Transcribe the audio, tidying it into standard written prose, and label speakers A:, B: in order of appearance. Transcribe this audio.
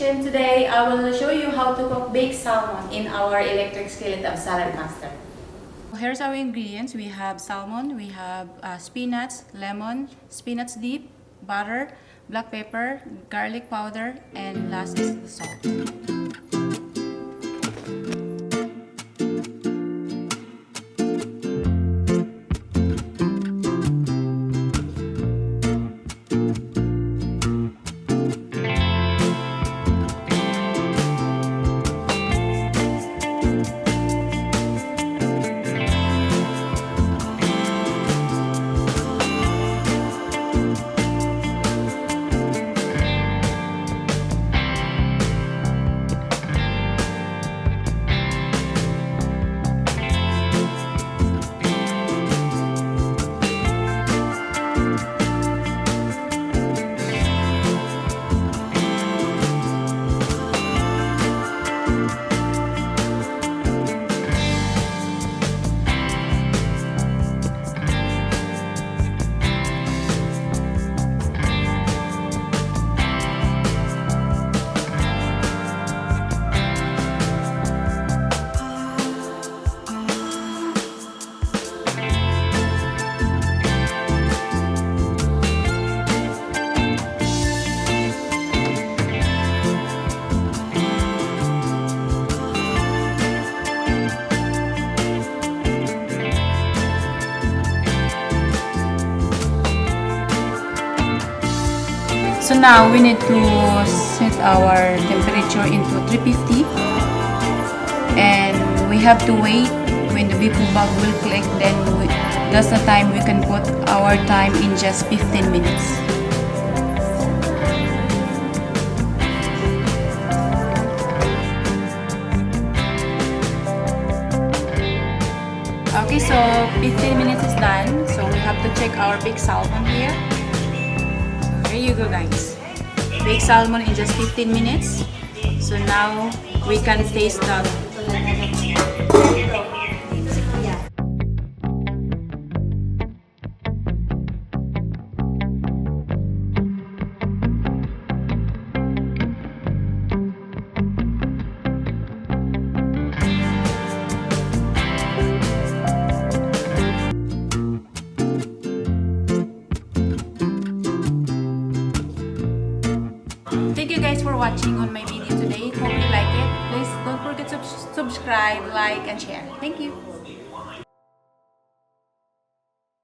A: and today I will show you how to cook baked salmon in our electric skillet of Salad Master. Here's our ingredients. We have salmon, we have spinach, lemon, spinach dip, butter, black pepper, garlic powder, and last is the salt. So now we need to set our temperature into 350 and we have to wait when the beef bug will click, then that's the time we can put our time in just 15 minutes. Okay, so 15 minutes is done, so we have to check our big salmon here. Here you go, guys. Baked salmon in just 15 minutes. So now we can taste the Thank you guys for watching on my video today. Hope you like it. Please don't forget to subscribe, like, and share. Thank you.